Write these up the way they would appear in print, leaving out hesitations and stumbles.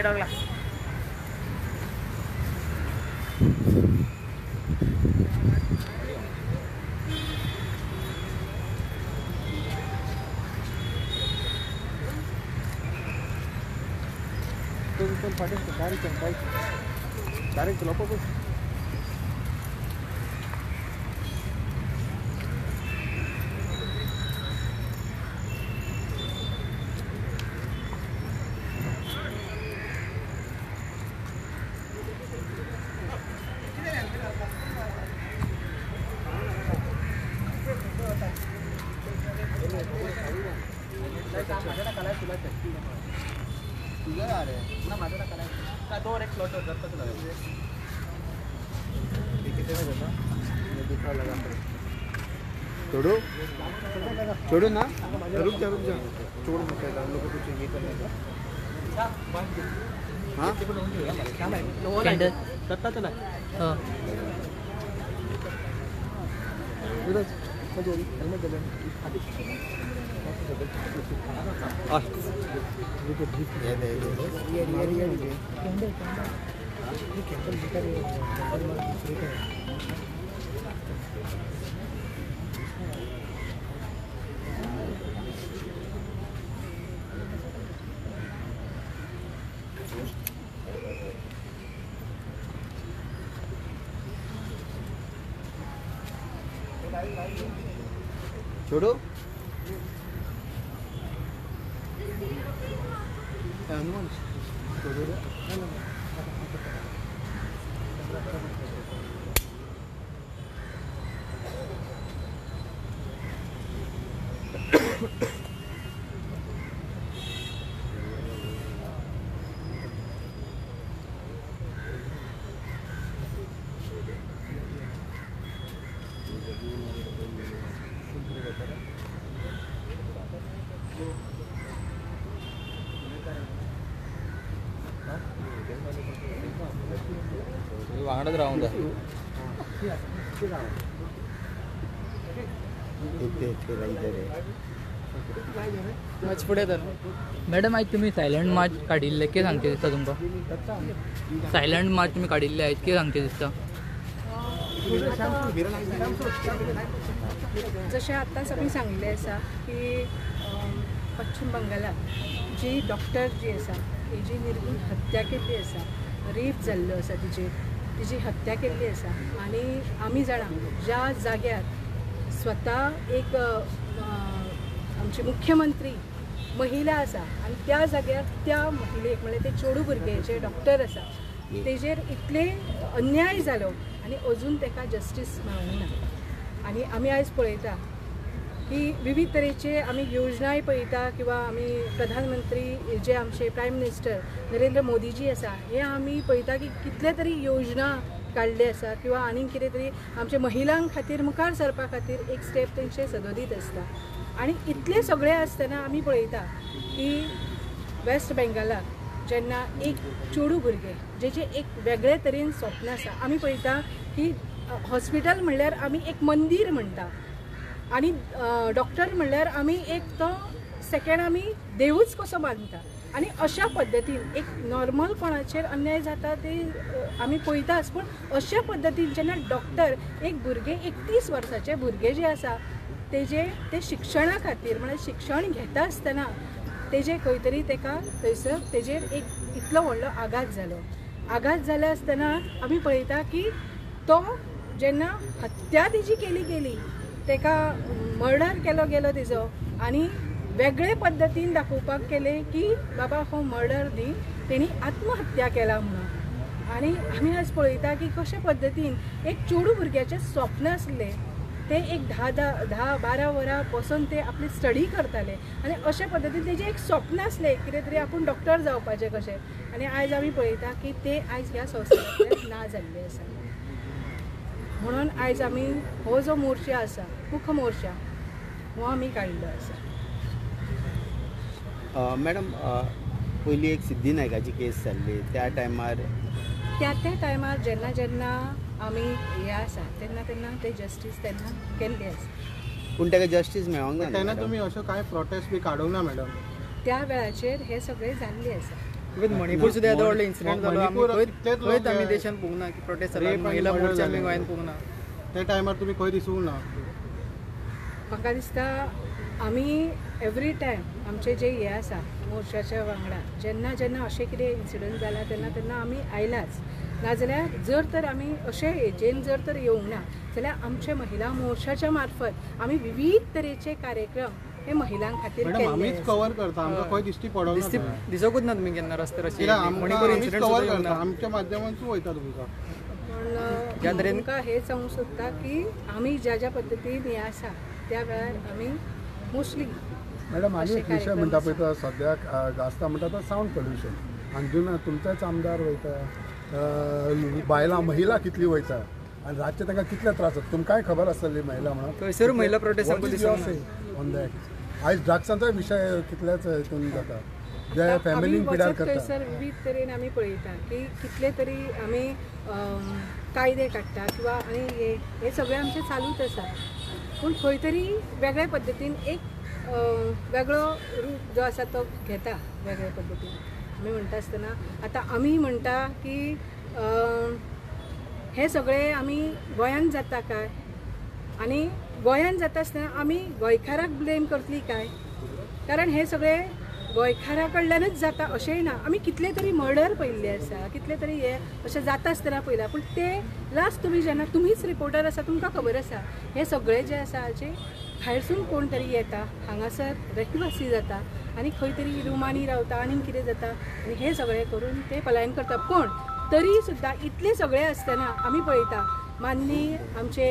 डॉगला direct लोपो छोड़ो छोड़ो ना रुक जा छोड़ मत लोग कुछ ये करने का हाँ कैंडल करता चला हाँ उधर हेलमेट दे छोड़ो हनुमान छोड़ो वांगडच राहून द्या मार्च पुढे तर मॅडम आज तुम्ही सायलंट मार्च काढिल्ले के सांगते दिसता तुमकां सायलंट मार्च तुम्ही काढिल्ले आहेत के सांगते दिसता जशें आतांच आमी सांगलें आसा की पश्चिम बंगालात जी डॉक्टर जी आसा तेजी निर्गुण हत्या केल्ली आसा रेप जाल्लो आसा तिची हत्या केल्ली आसा आनी आमी जाणा ज्या जाग्यार स्वता एक आमचे मुख्यमंत्री महिला आसा आनी त्या जाग्यार त्या महिलेक म्हळ्यार ते चेडू भुरगे जे डॉक्टर आसा तेजेर इतले अन्याय जालो आनी अजून ताका जस्टीस मेळूंक ना आनी आमी आयज पळयता की विविध तरेचे आमी योजनाय पळयता किंवा आमी प्रधानमंत्री जे आमचे प्रायम मिनिस्टर नरेंद्र मोदीजी आसा हे आमी पळयता की कितले तरी योजना काडले आसा किंवा आनीक कितें तरी आमचे महिलांक खातीर मुखार सरपा खातीर एक स्टेप तेंचे सदोदीत आसता आनी इतले सगळे आसतना आमी पळयता की वेस्ट बेंगालाक जेन्ना एक चेडू भुरगे जेचे एक वेगळे तरेन स्वप्न आसा आमी पळयता की हॉस्पिटल म्हणल्यार आमी एक मंदीर म्हणटा आनी डॉक्टर म्हणल्यार आमी एक तो सेकेंड आमी देवूच कसो बांदता आनी अशा पद्दतीन एक नॉर्मल कोणाचेर अन्याय जाता ते आमी पळयताच पूण अशा पद्दतीन जेन्ना डॉक्टर एक भुरगे 31 वर्साचे भुरगे जे आसा तेजे ते शिक्षणा खातीर म्हळ्यार शिक्षण घेता आसतना तेजे खंय तरी तेका थंयसर तेजेर एक इतलो व्हडलो आघात जाले आसतना आमी पळयता की तो जेन्ना हत्या तेजी केली गेली तेका मर्डर केलो गेलो तेजो आनी वेगळे पद्दतीन दाखोवपाक केले की बाबा हो मर्डर न्ही तेणी आत्महत्या केला म्हणून आनी आमी आज पळयता की कशे पद्दतीन एक चेडू भुरग्याचें स्वप्न आसलें ते एक 10-12 वरां बसून ते आपली स्टडी करताले आनी अशे पद्दतीन तेजें एक स्वप्न आसलें कितें तरी आपूण डॉक्टर जावपाचें कशें आनी आयज आमी पळयता की ते आयज ह्या संवसारांतल्यान ना जाल्ले आसा म्हणून आयज आमी हो जो मोर्चा आसा मुख मोर्चा हो आमी काडिल्लो आसा मॅडम पयली एक सिद्धीनायकाची केस जाल्ली त्या टायमार जेन्ना जेन्ना आमी हे आसा तेन्ना ते जस्टीस तेन्ना केल्ली आसा पूण ताका जस्टीस मेळोंक ना तेन्ना तुमी अशो कांय प्रोटेस्ट बी काडूंक ना मॅडम त्या वेळाचेर हे सगळे जाल्ले आसा इवन मणिपूर सुद्दां येदो व्हडलो इन्सिडंट जालो आमी मणिपूर कितलेच लोक खंयच आमी आहे. देशान पळोवंक ना की प्रोटेस्ट जालो रेप महिला आणि मोर्चा आमी मर्डर गोंयान जाले. पळोवंक ना. त्या टायमार तुम्ही खंय दिसूंक ना. म्हाका दिसता आमी एवरी टायम आमचे जे हे आसा मोर्चाच्या वांगडा जेन्ना जेन्ना अशें कितें इन्सिडंट जाला तेन्ना तेन्ना आमी आयलाच. नाजाल्यार जर तर आमी अशे हेजेन जर तर येवंक ना जाल्यार आमचे महिला मोर्चाच्या मार्फत आमी विविध तरेचे कार्यक्रम हे महिलां खातीर मॅडम केल्ले आम्हीच आसात. कव्हर करता आमकां खंय दिश्टी पडोंक ना. दिसोकूच ना तुमी केन्ना रस्त्यार अशें कित्याक आमकां मणिपूर आमीच इन्सिडंट कव्हर सुद्दां येवंक करता ना. आमच्या माध्यमांतून वयता तुमकां. पण ज्या तरेन- तुमकां हें सांगूं सोदता की आमी ज्या ज्या पद्दतीन हें आसा त्या वेळार आमी मोस्टली मॅडम आनी अशे एक विशय कार्यक्रम म्हणटा आसा. पळय तो सद्याक गाजता म्हणटा तो सावंड पोल्युशन. आनी जून तुमचेच आमदार वयता बायलां महिला कितली वयता आनी रातचे तांकां कितले त्रास जाता तुमकांय खबर आसतली महिला म्हणून. थंयसर महिला प्रोटेस्ट What आमकां is your दिसूंक ना. say on that? आयज ड्रग्सांचो विशय कितलेच हितून जाता जे आमी फॅमिलीक पिड्यार वचत करता. थंयसर विविध तरेन आमी पळयता की कितले तरी आमी कायदे काडटा किंवा आनी हे सगळें आमचें चालूच आसा. पूण खंय तरी वेगळ्या पद्दतीन एक वेगळो रूप जो आसा तो घेता वेगळ्या पद्दतीन. आमी म्हणटा आसतना आतां आमी म्हणटा की हे सगळे आमी गोंयान जाता काय आनी गोंयान जाता आसतना आमी गोंयकाराक ब्लेम करतली काय. कारण हे सगळे गोंयकारा कडल्यानच जाता अशेंय ना. आमी कितले तरी मर्डर पळयल्ले आसा कितले तरी हे अशें जाता आसतना पळयला. पूण ते लास्ट तुमी जेन्ना तुमीच रिपोर्टर आसा तुमकां खबर आसा हे सगळे जे आसा जे भायरसून कोण तरी येता हांगासर रहिवासी जाता आनी खंय तरी रुमांनी रावता आनी कितें जाता आनी हे सगळे करून ते पलायन करता. पूण तरी सुद्दां इतले सगळे आसतना आमी पळयता माननीय आमचे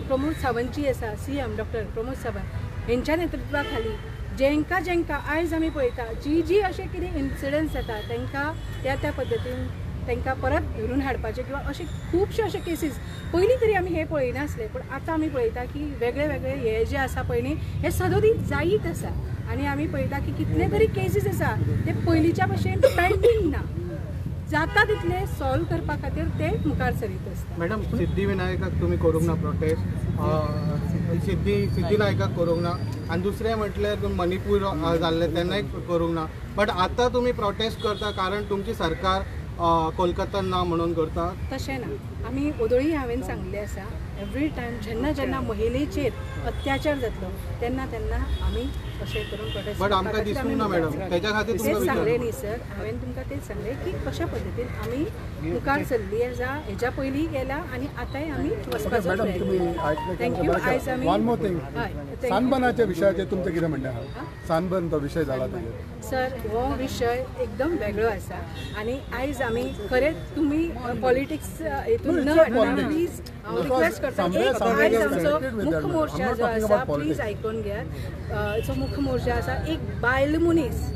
प्रमोद सावंत जी आसा CM डॉक्टर प्रमोद सावंत हेंच्या नेतृत्वा खाली जेंकां जेंकां आयज आमी पळयता जी जी अशें कितें इन्सिडंट्स जाता तांकां त्या पद्दतीन तांकां परत धरून हाडपाचें किंवा अशे खुबशे अशे केसीस पयलीं तरी आमी हे पळयनासले. पूण आतां आमी पळयता की वेगळे वेगळे हे जे आसा पळय न्ही हे सदोदीत जायत आसा आनी आमी पळयता की कितले तरी केसीस आसा ते पयलींच्या भशेन पेंडींग ना. जाता तितले सॉल्व करपा खातीर ते मुखार सरीत आसता. मॅडम सिद्धिविनायकाक तुम्ही करूंक ना प्रोटेस्ट सिद्धिविनायकाक करूंक ना आनी दुसरें म्हटल्यार मणिपूर जाल्लें तेन्नाय करूंक ना. बट आतां तुमी प्रोटेस्ट करता कारण तुमची सरकार कोलकातान ना म्हणून करता. तशें ना. आमी ओदोळी हांवें सांगलें आसा एवरी टायम जेन्ना जेन्ना महिलेचेर अत्याचार जातलो तेन्ना तेन्ना आमी अशें करून प्रोटेस्ट बट आमकां दिसूंक ना मॅडम त्याच्या खातीर तेच तुमकां सांगलें विचार न्ही सर. हांवें तुमकां तेच सांगलें की कशा पद्दतीन आमी मुखार सरली आसा हेच्या पयलीं गेला आनी आतांय आमी वचपाचो मॅडम तुम्ही थँक्यू. आयज आमी वन मोर थिंग हय सानबनाच्या विशयाचेर तुमचें कितें म्हणणें आहा. सानबन तो विशय जाला ताजेर. सर हो विशय एकदम वेगळो आसा आनी आयज आमी खरेंच तुमी पॉलिटिक्स हेतून न हाडना प्लीज हांव रिक्वेस्ट करता. एक आयज आमचो मुख्य मोर्चा जो आसा प्लीज आयकून घेयात. जो मुख्य मोर्चा आसा एक बायल मनीस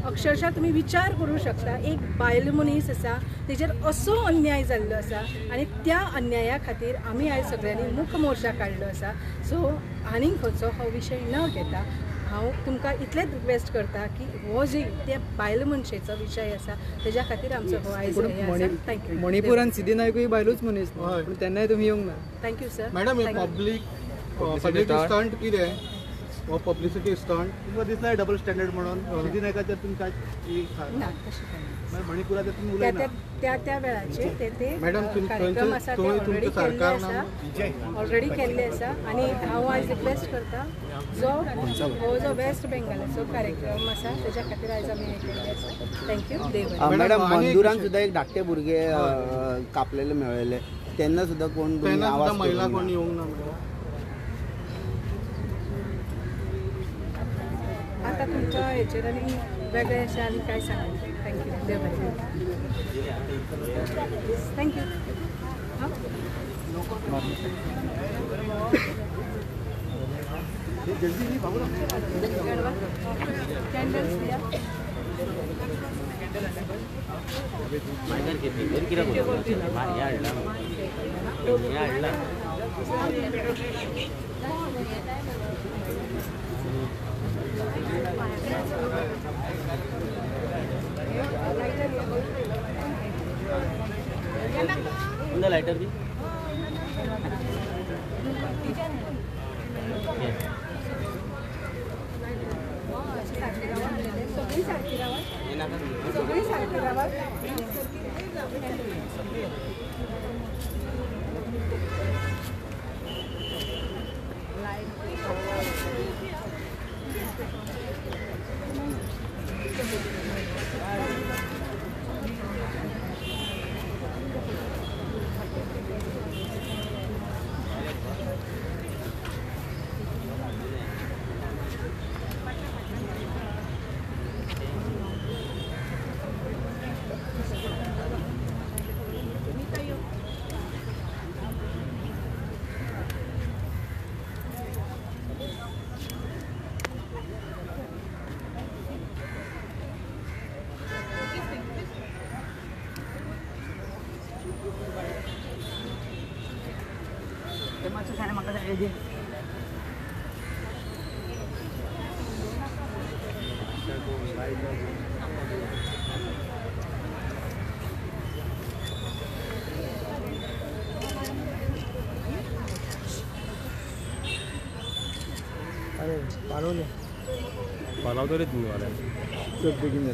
अक्षरशः तुम्ही विचार करू शकता एक बायल मनीस आसा तेजेर असो अन्याय जाल्लो आसा आनी त्या अन्याया खातीर आमी आयज सगळ्यांनी मुख्य मोर्चा काडलो आसा. सो आनीक खंयचो हो विशय न घेता हांव तुमकां इतलेंच रिक्वेस्ट करता की हो जे त्या बायल मनशेचो विशय आसा तेज्या खातीर आमचो हो आयज थँक्यू. मणिपुरान सिद्धिनायकूय बायलूच मनीस न्हू. पूण तेन्नाय तुमी येवंक ना. Thank you sir. मॅडम हे पब्लिसिटी स्टंट कितें हो पब्लिसिटी स्टंट तुमकां दिसला डबल स्टँडर्ड म्हणून सिद्धिनायकाचेर तुमी काय ना तशें कांय ना. मणिपुराचेर तुमी त्या उलयना. त्या वेळाचे ते मॅडम, कार्यक्रम आसा ते तुमचं ऑलरेडी केल्ले सरकार आसा ऑलरेडी केल्ले आसा आनी हांव आयज रिक्वेस्ट करता हो जो वेस्ट बेंगालाचो कार्यक्रम आसा तेज्या खातीर आयज आमी हे केल्ले आसा. थँक्यू. देव मॅडम आणि एक मंदुरान विषय- सुद्धा एक धाकटे भुरगे कापलेले मेळ्ळेले तेन्ना सुद्धा कोण तुम्ही तेन्ना आवाज सुद्दां महिला करूंक ना. कोण येवंक ना मॅडम. आता तुमच्या हेचेर आनी वेगळे अशें आनी काय सांगलें. थँक्यू. देव बरें. थँक्यू. कॅन्डल्स दिया. लाइटर दी सगळी सारखी रावा. पालवतो रे तुम्ही मला बेगीन